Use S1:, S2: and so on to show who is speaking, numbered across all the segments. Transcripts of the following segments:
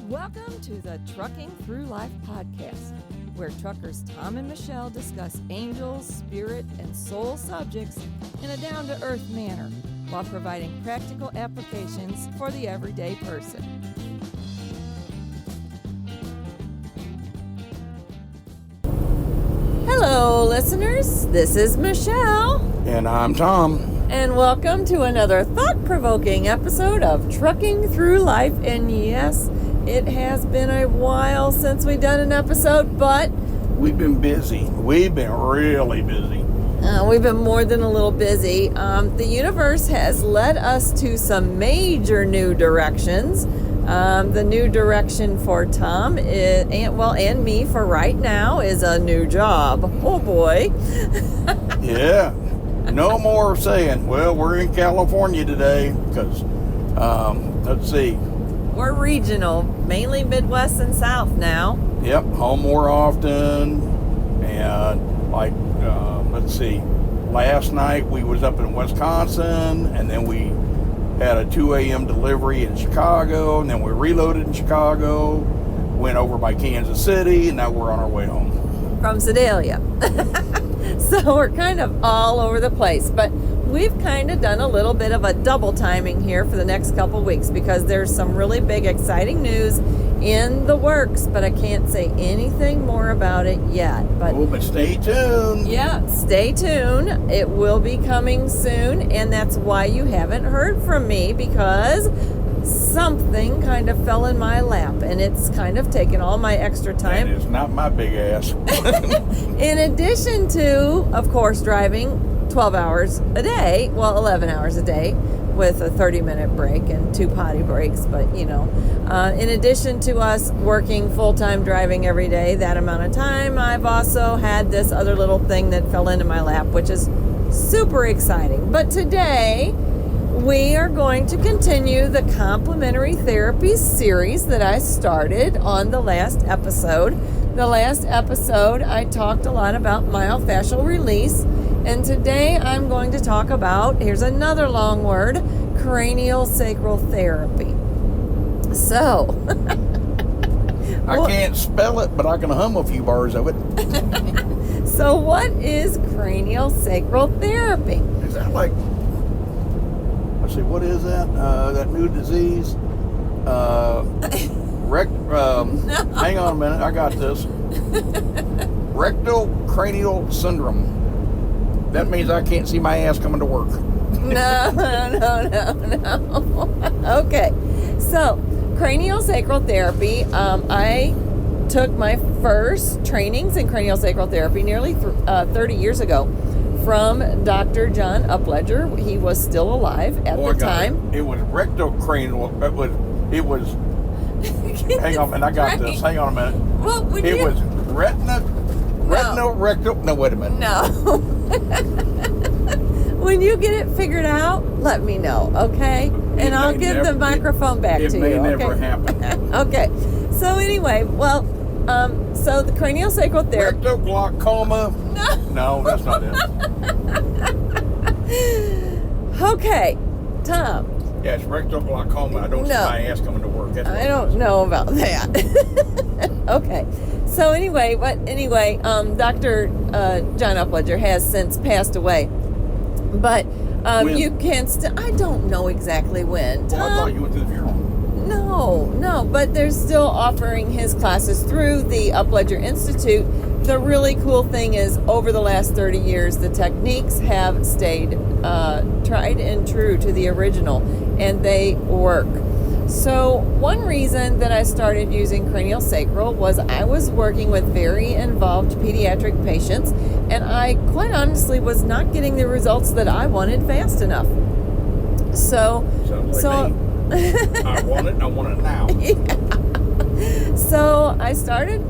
S1: Welcome to the Trucking Through Life podcast, where truckers Tom and Michelle discuss angels, spirit, and soul subjects in a down-to-earth manner while providing practical applications for the everyday person. Hello, listeners. This is Michelle.
S2: And I'm Tom.
S1: And welcome to another thought-provoking episode of Trucking Through Life. And yes, it has been a while since we've done an episode, but
S2: we've been busy. We've been really busy.
S1: We've been more than a little busy. The universe has led us to some major new directions. The new direction for Tom is, and me for right now, is a new job. Oh boy.
S2: Yeah. No more saying, well, we're in California today, because, let's see.
S1: We're regional, mainly Midwest and South now.
S2: Yep, home more often. And let's see, last night we was up in Wisconsin, and then we had a 2 a.m. delivery in Chicago, and then we reloaded in Chicago, went over by Kansas City, and now we're on our way home.
S1: From Sedalia. So we're kind of all over the place, but we've kind of done a little bit of a double timing here for the next couple weeks because there's some really big, exciting news in the works, but I can't say anything more about it yet.
S2: But stay tuned.
S1: Yeah, stay tuned. It will be coming soon, and that's why you haven't heard from me, because something kind of fell in my lap, and it's kind of taken all my extra time.
S2: And it's not my big ass.
S1: In addition to, of course, driving 12 hours a day, well, 11 hours a day, with a 30-minute break and 2 potty breaks, but, you know, in addition to us working full-time driving every day, that amount of time, I've also had this other little thing that fell into my lap, which is super exciting. But today, we are going to continue the Complementary Therapies series that I started on the last episode. The last episode, I talked a lot about myofascial release, and today I'm going to talk about, here's another long word, craniosacral therapy. So,
S2: I can't spell it, but I can hum a few bars of it.
S1: So what is craniosacral therapy?
S2: Is that like, let's see, what is that? That new disease? Hang on a minute, I got this. Rectal cranial syndrome. That means I can't see my ass coming to work.
S1: No. Okay, so craniosacral therapy. I took my first trainings in craniosacral therapy nearly 30 years ago from Dr. John Upledger. He was still alive at the time.
S2: It was rectal cranial. It was. Hang on a minute, I got this. Hang on a minute.
S1: Well,
S2: was rectal. No, wait a minute.
S1: No. When you get it figured out, let me know, okay? And I'll give the microphone back to you.
S2: It may never happen.
S1: Okay. So anyway, well, so the craniosacral therapy.
S2: Rectal glaucoma. No, that's not it.
S1: Okay, Tom.
S2: Yeah, it's rectal glaucoma. I don't see my ass coming to work.
S1: I don't know about that. Okay. So anyway, Dr. John Upledger has since passed away. But you can still, I don't know exactly when.
S2: Well, I thought you went to the funeral.
S1: No, but they're still offering his classes through the Upledger Institute. The really cool thing is, over the last 30 years, the techniques have stayed tried and true to the original, and they work. So one reason that I started using craniosacral was I was working with very involved pediatric patients, and I quite honestly was not getting the results that I wanted fast enough.
S2: Sounds like me. I want it now.
S1: Yeah. So I started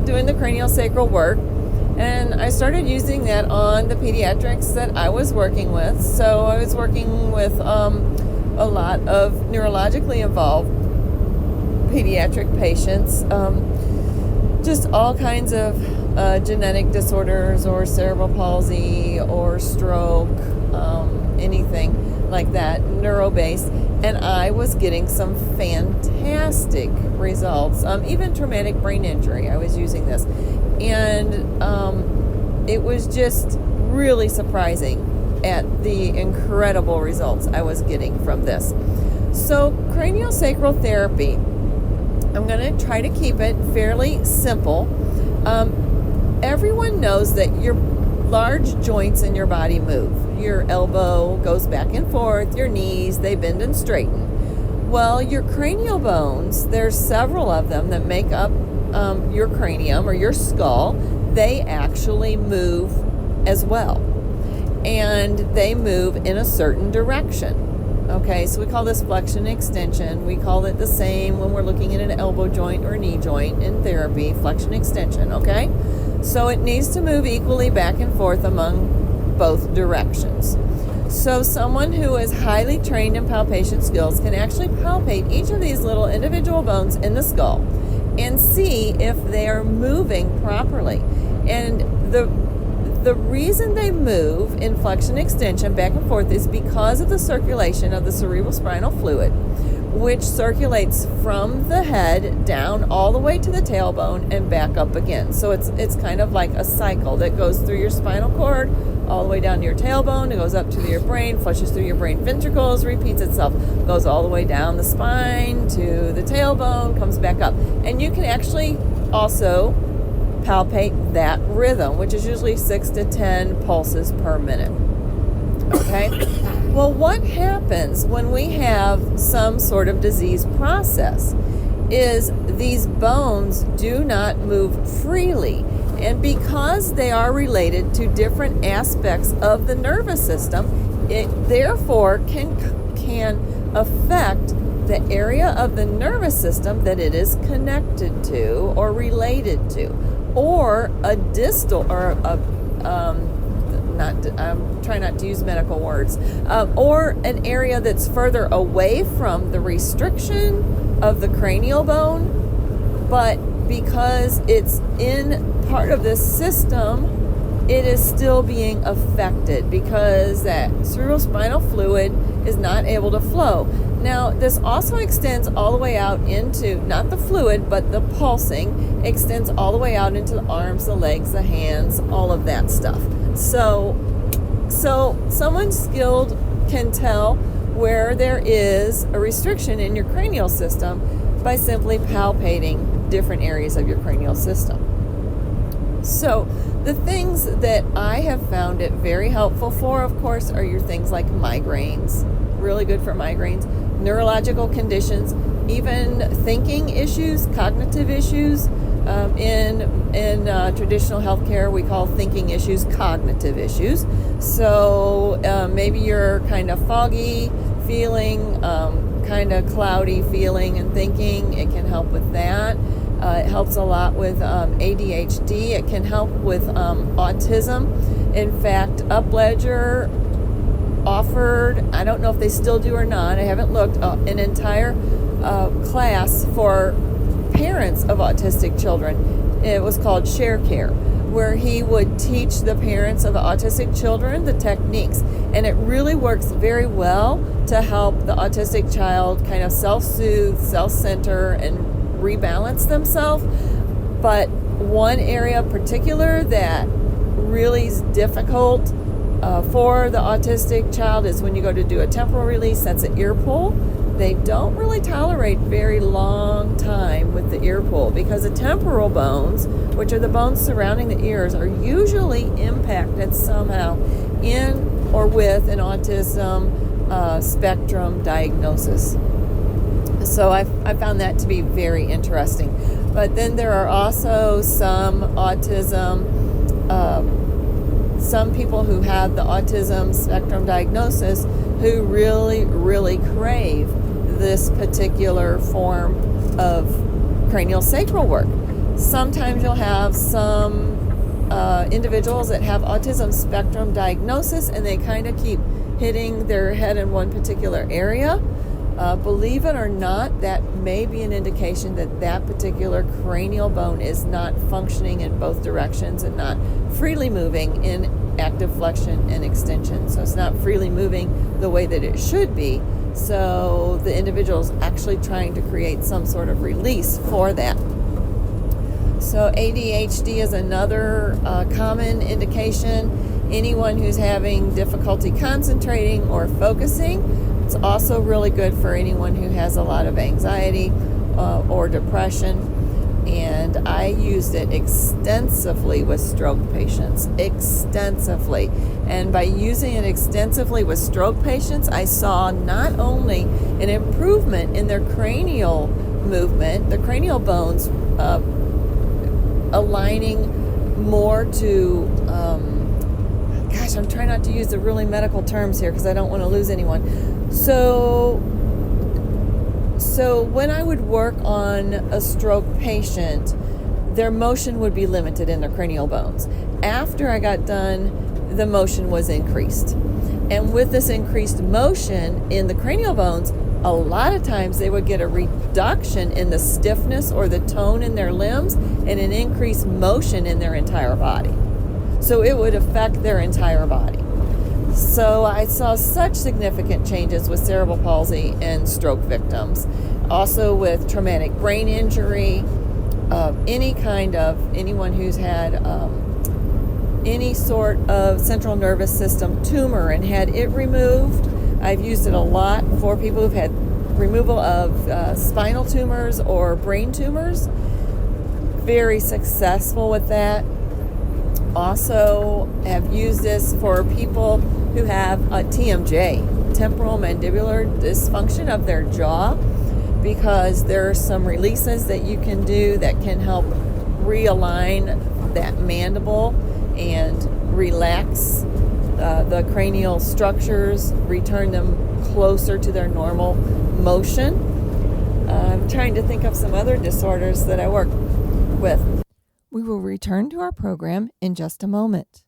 S1: doing the craniosacral work, and I started using that on the pediatrics that I was working with. So I was working with a lot of neurologically involved pediatric patients, just all kinds of genetic disorders or cerebral palsy or stroke, anything like that, neuro-based. And I was getting some fantastic results. Even traumatic brain injury, I was using this. And it was just really surprising at the incredible results I was getting from this. So craniosacral therapy, I'm going to try to keep it fairly simple. Everyone knows that your large joints in your body move. Your elbow goes back and forth, your knees, they bend and straighten. Well, your cranial bones, there's several of them that make up your cranium or your skull. They actually move as well. And they move in a certain direction. Okay, so we call this flexion extension. We call it the same when we're looking at an elbow joint or knee joint in therapy, flexion extension, okay? So it needs to move equally back and forth among both directions. So someone who is highly trained in palpation skills can actually palpate each of these little individual bones in the skull and see if they are moving properly. And the reason they move in flexion extension back and forth is because of the circulation of the cerebral spinal fluid, which circulates from the head down all the way to the tailbone and back up again. So it's kind of like a cycle that goes through your spinal cord, all the way down to your tailbone, it goes up to your brain, flushes through your brain ventricles, repeats itself, goes all the way down the spine to the tailbone, comes back up. And you can actually also palpate that rhythm, which is usually 6 to 10 pulses per minute. Okay? Well, what happens when we have some sort of disease process is these bones do not move freely. And because they are related to different aspects of the nervous system, it therefore can affect the area of the nervous system that it is connected to or related to, or a distal or I'm trying not to use medical words, or an area that's further away from the restriction of the cranial bone, but because it's in part of this system, it is still being affected because that cerebrospinal fluid is not able to flow. Now, this also extends all the way out into, not the fluid, but the pulsing, extends all the way out into the arms, the legs, the hands, all of that stuff. So someone skilled can tell where there is a restriction in your cranial system by simply palpating different areas of your cranial system. So the things that I have found it very helpful for, of course, are your things like migraines, really good for migraines, neurological conditions, even thinking issues, cognitive issues. In traditional healthcare, we call thinking issues cognitive issues. So maybe you're kind of foggy feeling, kind of cloudy feeling and thinking. It can help with that. It helps a lot with ADHD. It can help with autism. In fact, Upledger offered, I don't know if they still do or not, I haven't looked, an entire class for parents of autistic children. It was called Share Care, where he would teach the parents of autistic children the techniques. And it really works very well to help the autistic child kind of self-soothe, self-center, and rebalance themselves. But one area in particular that really is difficult for the autistic child is when you go to do a temporal release, that's an ear pull. They don't really tolerate very long time with the ear pull because the temporal bones, which are the bones surrounding the ears, are usually impacted somehow in or with an autism spectrum diagnosis. So I found that to be very interesting. But then there are also some autism, some people who have the autism spectrum diagnosis who really, really crave this particular form of craniosacral work. Sometimes you'll have some individuals that have autism spectrum diagnosis and they kind of keep hitting their head in one particular area. Believe it or not, that may be an indication that that particular cranial bone is not functioning in both directions and not freely moving in active flexion and extension. So it's not freely moving the way that it should be So the individual is actually trying to create some sort of release for that. So ADHD is another common indication. Anyone who's having difficulty concentrating or focusing. It's also really good for anyone who has a lot of anxiety or depression. And I used it extensively with stroke patients, extensively. And by using it extensively with stroke patients, I saw not only an improvement in their cranial movement, the cranial bones aligning more to, I'm trying not to use the really medical terms here because I don't want to lose anyone. So when I would work on a stroke patient, their motion would be limited in their cranial bones. After I got done, the motion was increased. And with this increased motion in the cranial bones, a lot of times they would get a reduction in the stiffness or the tone in their limbs and an increased motion in their entire body. So it would affect their entire body. So I saw such significant changes with cerebral palsy and stroke victims. Also with traumatic brain injury, anyone who's had any sort of central nervous system tumor and had it removed. I've used it a lot for people who've had removal of spinal tumors or brain tumors. Very successful with that. Also have used this for people who have a TMJ, temporal mandibular dysfunction of their jaw, because there are some releases that you can do that can help realign that mandible and relax the cranial structures, return them closer to their normal motion. I'm trying to think of some other disorders that I work with. We will return to our program in just a moment.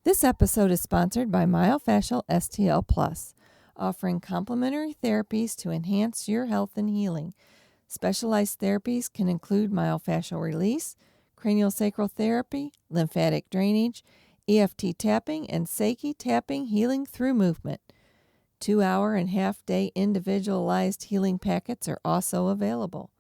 S1: This episode is sponsored by Myofascial STL Plus, offering complementary therapies to enhance your health and healing. Specialized therapies can include myofascial release, craniosacral therapy, lymphatic drainage, EFT tapping, and Seiki tapping healing through movement. 2-hour and half-day individualized healing packets are also available.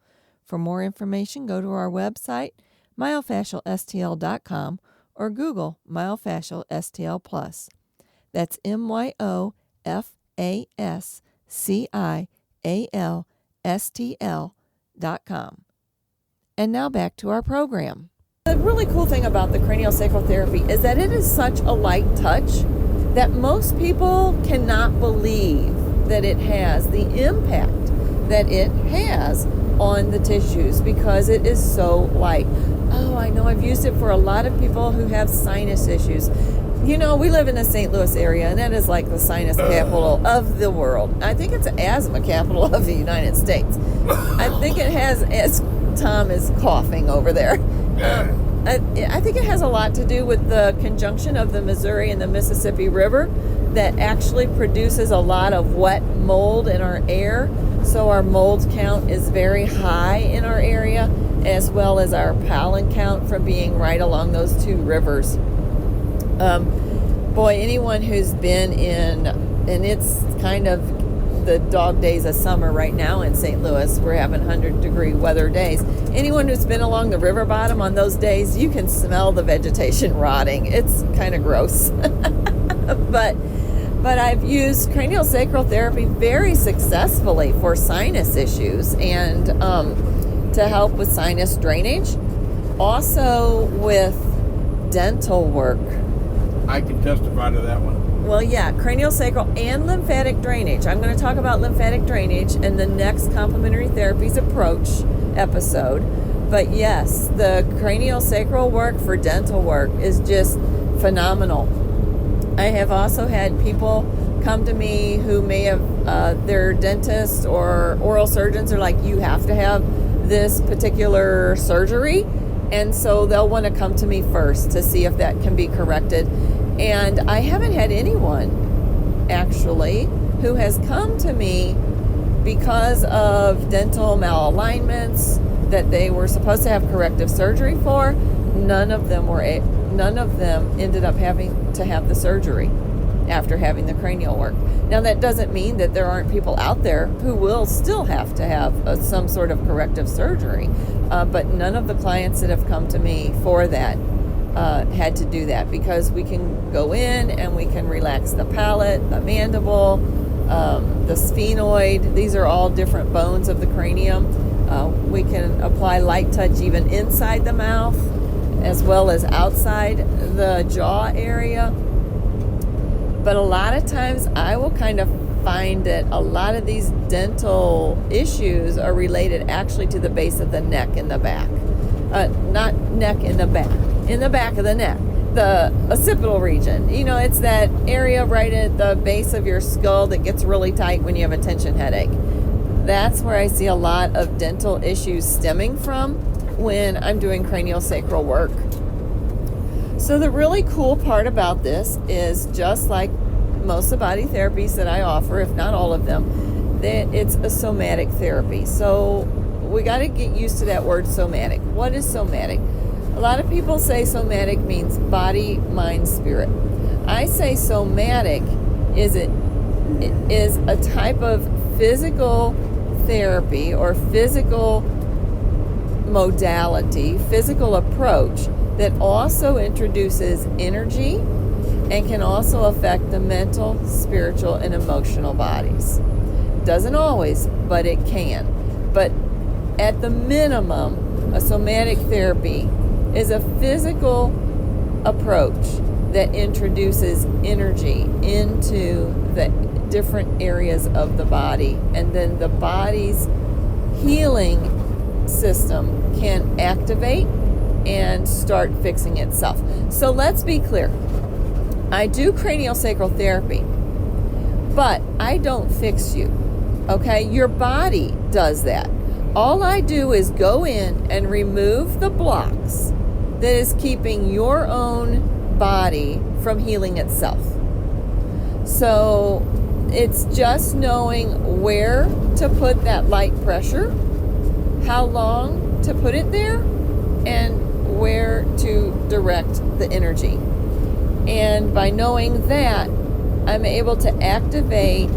S1: For more information, go to our website, myofascialstl.com, or Google Myofascial STL Plus. That's myofascialstl.com. And now back to our program. The really cool thing about the craniosacral therapy is that it is such a light touch that most people cannot believe that it has the impact that it has on the tissues, because it is so light. Oh, I know I've used it for a lot of people who have sinus issues. You know, we live in the St. Louis area, and that is like the sinus capital of the world. I think it's the asthma capital of the United States. I think it has, as Tom is coughing over there, I think it has a lot to do with the conjunction of the Missouri and the Mississippi River that actually produces a lot of wet mold in our air. So our mold count is very high in our area, as well as our pollen count from being right along those two rivers. Anyone who's been in, and it's kind of the dog days of summer right now in St. Louis, we're having 100-degree weather days. Anyone who's been along the river bottom on those days, you can smell the vegetation rotting. It's kind of gross. But I've used craniosacral therapy very successfully for sinus issues and to help with sinus drainage. Also with dental work.
S2: I can testify to that one.
S1: Well, yeah, craniosacral and lymphatic drainage. I'm going to talk about lymphatic drainage in the next Complementary Therapies Approach episode. But yes, the craniosacral work for dental work is just phenomenal. I have also had people come to me who may have, their dentists or oral surgeons are like, you have to have this particular surgery. And so they'll want to come to me first to see if that can be corrected. And I haven't had anyone, actually, who has come to me because of dental malalignments that they were supposed to have corrective surgery for. None of them ended up having to have the surgery. after having the cranial work. Now, that doesn't mean that there aren't people out there who will still have to have some sort of corrective surgery, but none of the clients that have come to me for that had to do that, because we can go in and we can relax the palate, the mandible, the sphenoid. These are all different bones of the cranium. We can apply light touch even inside the mouth as well as outside the jaw area. But a lot of times I will kind of find that a lot of these dental issues are related actually to the base of the neck in the back. Not neck in the back of the neck, the occipital region. It's that area right at the base of your skull that gets really tight when you have a tension headache. That's where I see a lot of dental issues stemming from when I'm doing craniosacral work. So the really cool part about this is, just like most of the body therapies that I offer, if not all of them, that it's a somatic therapy. So we got to get used to that word somatic. What is somatic? A lot of people say somatic means body, mind, spirit. I say somatic is a type of physical therapy or physical modality, physical approach that also introduces energy and can also affect the mental, spiritual, and emotional bodies. Doesn't always, but it can. But at the minimum, a somatic therapy is a physical approach that introduces energy into the different areas of the body, and then the body's healing system can activate and start fixing itself. So let's be clear. I do craniosacral therapy, but I don't fix you. Okay? Your body does that. All I do is go in and remove the blocks that is keeping your own body from healing itself. So it's just knowing where to put that light pressure, how long to put it there, and where to direct the energy. And by knowing that, I'm able to activate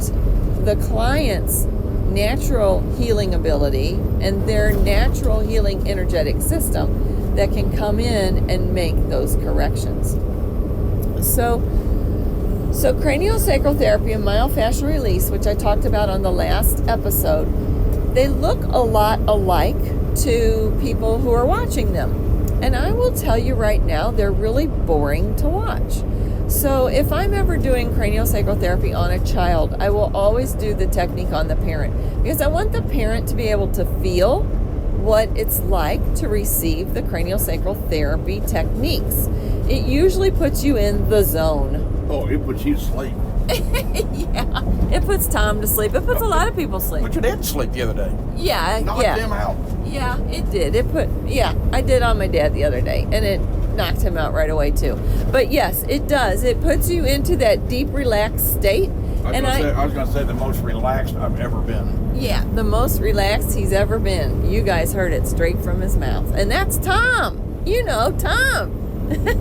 S1: the client's natural healing ability and their natural healing energetic system that can come in and make those corrections. So craniosacral therapy and myofascial release, which I talked about on the last episode, they look a lot alike to people who are watching them. And I will tell you right now, they're really boring to watch. So if I'm ever doing craniosacral therapy on a child, I will always do the technique on the parent, because I want the parent to be able to feel what it's like to receive the craniosacral therapy techniques. It usually puts you in the zone.
S2: Oh, it puts you to sleep.
S1: Yeah, it puts Tom to sleep. It puts a lot of people to sleep.
S2: Put your dad to sleep the other day.
S1: Yeah,
S2: Knocked them out.
S1: Yeah, it did. I did on my dad the other day, and it knocked him out right away too. But yes, it does. It puts you into that deep, relaxed state. I was going to say the most relaxed I've ever been. Yeah, the most relaxed he's ever been. You guys heard it straight from his mouth. And that's Tom. You know, Tom.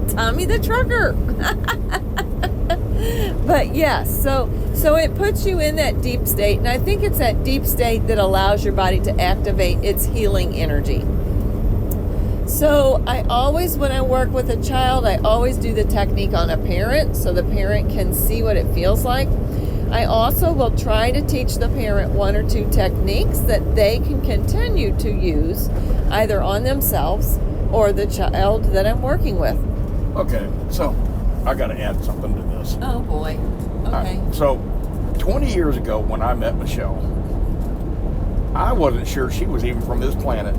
S1: Tommy the trucker. But yes, so it puts you in that deep state, and I think it's that deep state that allows your body to activate its healing energy. So I always, when I work with a child, I always do the technique on a parent so the parent can see what it feels like. I also will try to teach the parent one or two techniques that they can continue to use either on themselves or the child that I'm working with.
S2: Okay, so I got to add something to this.
S1: Oh boy. Okay.
S2: So 20 years ago when I met Michelle, I wasn't sure she was even from this planet.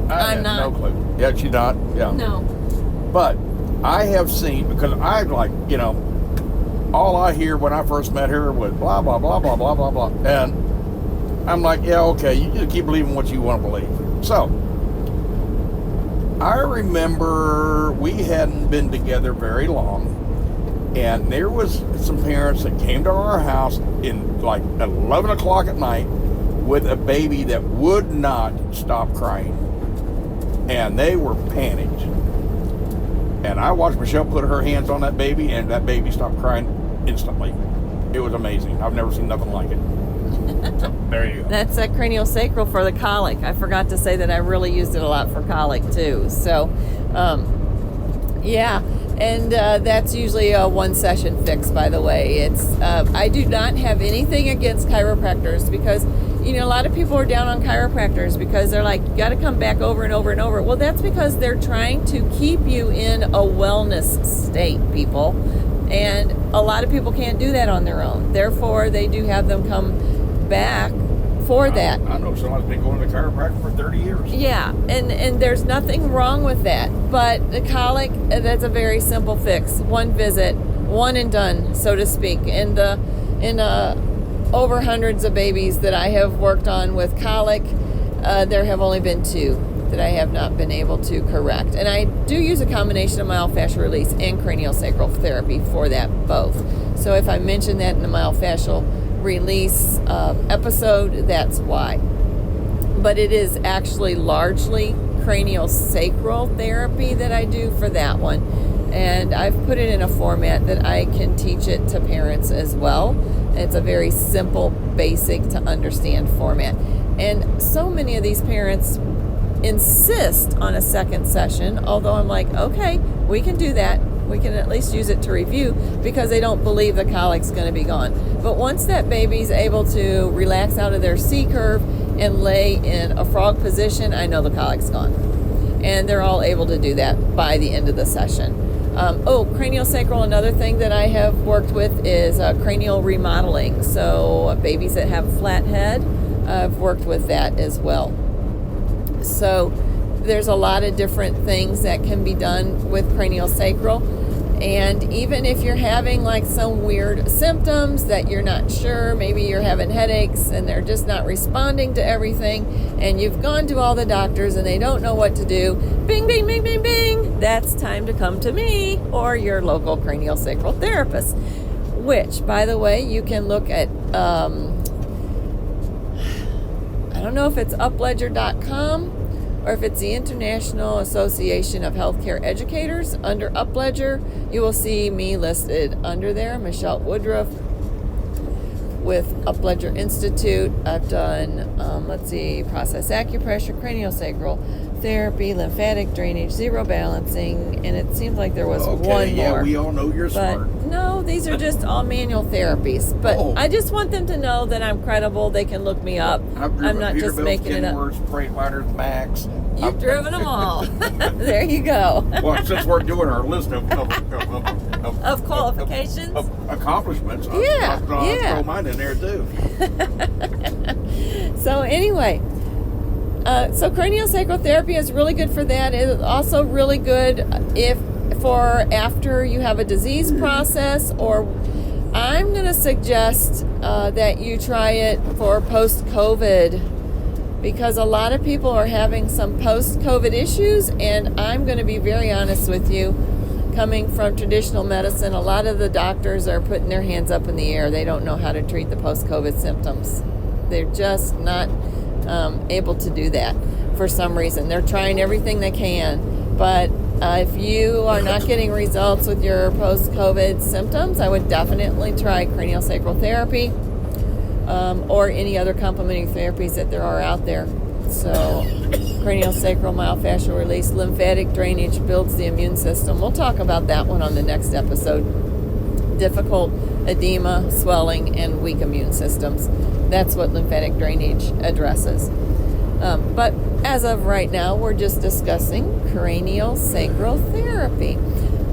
S2: I had no clue. Yeah, she's not? Yeah.
S1: No.
S2: But I have seen, because I all I hear when I first met her was blah, blah, blah, blah, blah, blah, blah. And I'm like, yeah, okay, you just keep believing what you want to believe. So, I remember we hadn't been together very long, and there was some parents that came to our house in like 11 o'clock at night with a baby that would not stop crying. And they were panicked. And I watched Michelle put her hands on that baby, and that baby stopped crying instantly. It was amazing. I've never seen nothing like it. So there you go.
S1: That's a craniosacral for the colic. I forgot to say that I really used it a lot for colic too. So, yeah, and that's usually a one session fix, by the way. It's I do not have anything against chiropractors, because a lot of people are down on chiropractors because they're like, you got to come back over and over and over. Well, that's because they're trying to keep you in a wellness state, people. And a lot of people can't do that on their own. Therefore, they do have them come back for that.
S2: I know someone's been going to chiropractor for 30 years.
S1: Yeah, and there's nothing wrong with that. But the colic, that's a very simple fix. One visit, one and done, so to speak. In over hundreds of babies that I have worked on with colic, there have only been 2 that I have not been able to correct. And I do use a combination of myofascial release and craniosacral therapy for that both. So if I mention that in the myofascial release episode, that's why. But it is actually largely craniosacral therapy that I do for that one. And I've put it in a format that I can teach it to parents as well. It's a very simple, basic to understand format. And so many of these parents insist on a second session, although I'm like, okay, we can do that. We can at least use it to review, because they don't believe the colic's going to be gone. But once that baby's able to relax out of their C curve and lay in a frog position, I know the colic's gone. And they're all able to do that by the end of the session. Craniosacral, another thing that I have worked with is cranial remodeling. So babies that have flat head, I've worked with that as well. So there's a lot of different things that can be done with craniosacral. And even if you're having like some weird symptoms that you're not sure, maybe you're having headaches and they're just not responding to everything, and you've gone to all the doctors and they don't know what to do, bing, bing, bing, bing, bing, that's time to come to me or your local craniosacral therapist, which, by the way, you can look at, I don't know if it's upledger.com or if it's the International Association of Healthcare Educators. Under Upledger, you will see me listed under there, Michelle Woodruff with Upledger Institute. I've done, process acupressure, craniosacral therapy, lymphatic drainage, zero balancing, and it seems like there was one more.
S2: Yeah, we all know you're smart.
S1: No, these are just all manual therapies. But I just want them to know that I'm credible. They can look me up. I'm not just making it up.
S2: Freight liners, Max.
S1: You've driven them all. There you go.
S2: Well, since we're doing our list of
S1: qualifications,
S2: of accomplishments, I'll throw mine in there too.
S1: So anyway. So craniosacral therapy is really good for that. It is also really good for after you have a disease process, or I'm going to suggest that you try it for post-COVID, because a lot of people are having some post-COVID issues, and I'm going to be very honest with you. Coming from traditional medicine, a lot of the doctors are putting their hands up in the air. They don't know how to treat the post-COVID symptoms. They're just not able to do that for some reason. They're trying everything they can, but if you are not getting results with your post-COVID symptoms, I would definitely try craniosacral therapy or any other complementary therapies that there are out there. So craniosacral, myofascial release, lymphatic drainage builds the immune system. We'll talk about that one on the next episode. Difficult edema, swelling, and weak immune systems. That's what lymphatic drainage addresses. But as of right now, we're just discussing craniosacral therapy.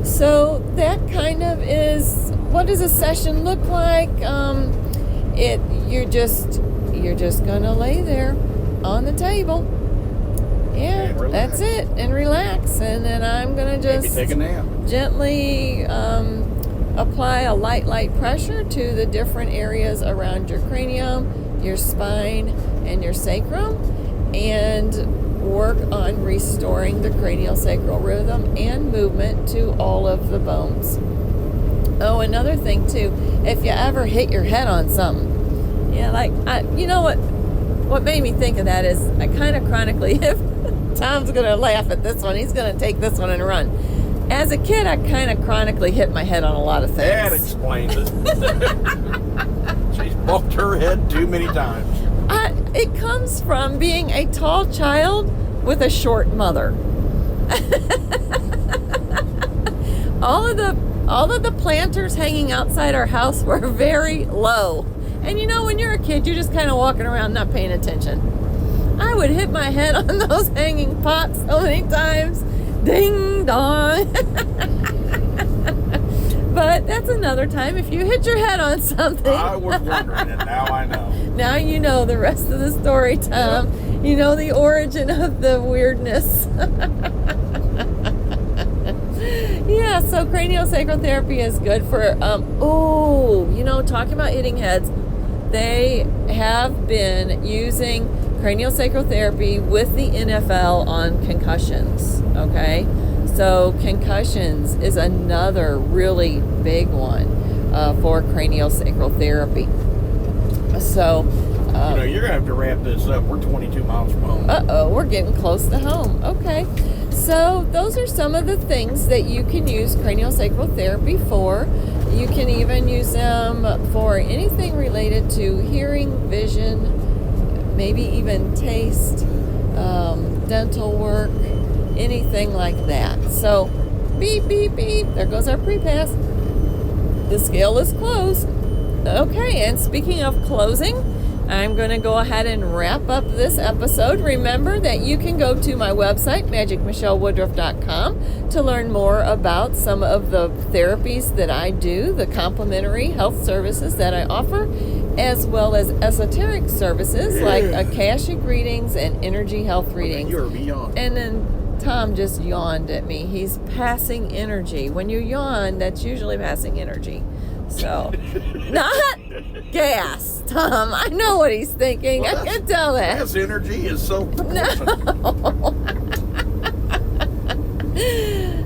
S1: So that kind of is, what does a session look like? You're just gonna lay there on the table. Yeah, that's it, and relax. And then I'm gonna just
S2: take a nap.
S1: Gently apply a light pressure to the different areas around your cranium, your spine, and your sacrum, and work on restoring the craniosacral rhythm and movement to all of the bones. Oh, another thing too, if you ever hit your head on something, what made me think of that is I kind of chronically, if Tom's going to laugh at this one, he's going to take this one and run. As a kid, I kind of chronically hit my head on a lot of things.
S2: That explains it. She's bumped her head too many times.
S1: It comes from being a tall child with a short mother. All of the planters hanging outside our house were very low. And you know, when you're a kid, you're just kind of walking around not paying attention. I would hit my head on those hanging pots so many times. Ding dong. But that's another time. If you hit your head on something.
S2: I was wondering, and now I know.
S1: Now you know the rest of the story, Tom. Yep. You know the origin of the weirdness. Yeah, so craniosacral therapy is good for, talking about hitting heads. They have been using craniosacral therapy with the NFL on concussions, okay? So concussions is another really big one for craniosacral therapy. So,
S2: you're going to have to wrap this up. We're 22 miles from home.
S1: We're getting close to home. Okay. So those are some of the things that you can use craniosacral therapy for. You can even use them for anything related to hearing, vision, maybe even taste, dental work, anything like that. So, beep, beep, beep. There goes our pre-pass. The scale is closed. Okay, and speaking of closing, I'm going to go ahead and wrap up this episode. Remember that you can go to my website, magicmichellewoodruff.com, to learn more about some of the therapies that I do, the complementary health services that I offer, as well as esoteric services like Akashic readings and energy health readings.
S2: You're beyond.
S1: And then Tom just yawned at me. He's passing energy. When you yawn, that's usually passing energy. So, not gas, Tom. I know what he's thinking.
S2: Well,
S1: I can tell that.
S2: Gas energy is so proportionate.
S1: No.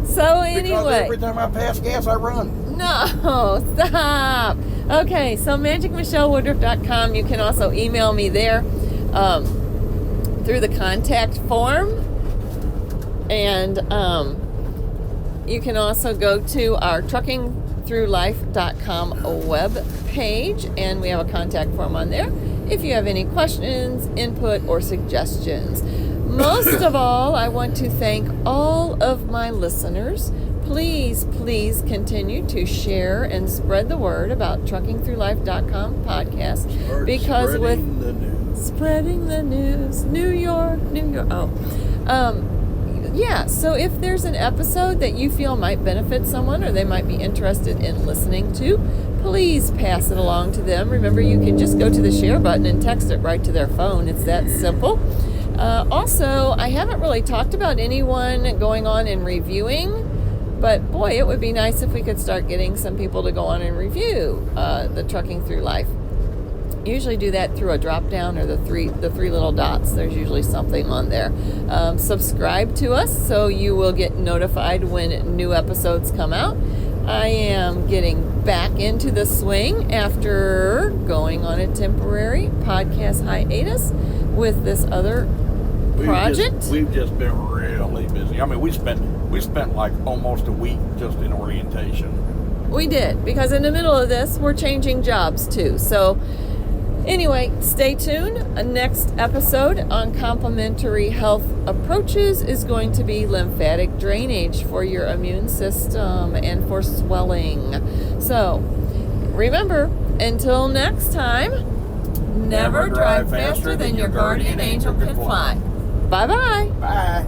S1: So anyway.
S2: Because every time I pass gas, I run.
S1: No, stop. Okay, so magicmichellewoodruff.com. You can also email me there through the contact form. And you can also go to our truckingthroughlife.com web page, and we have a contact form on there if you have any questions, input, or suggestions. Most of all, I want to thank all of my listeners. Please continue to share and spread the word about truckingthroughlife.com podcast. Because with spreading the news, New York. Yeah, so if there's an episode that you feel might benefit someone or they might be interested in listening to, please pass it along to them. Remember, you can just go to the share button and text it right to their phone. It's that simple. Also, I haven't really talked about anyone going on and reviewing, but boy, it would be nice if we could start getting some people to go on and review the Trucking Through Life. Usually do that through a drop down or the three little dots. There's usually something on there. Subscribe to us so you will get notified when new episodes come out. I am getting back into the swing after going on a temporary podcast hiatus with this other project.
S2: We've just been really busy. I mean, we spent like almost a week just in orientation.
S1: We did, because in the middle of this, we're changing jobs too. So anyway, stay tuned. A next episode on complementary health approaches is going to be lymphatic drainage for your immune system and for swelling. So remember, until next time, never drive faster than your guardian angel can fly. Bye-bye.
S2: Bye.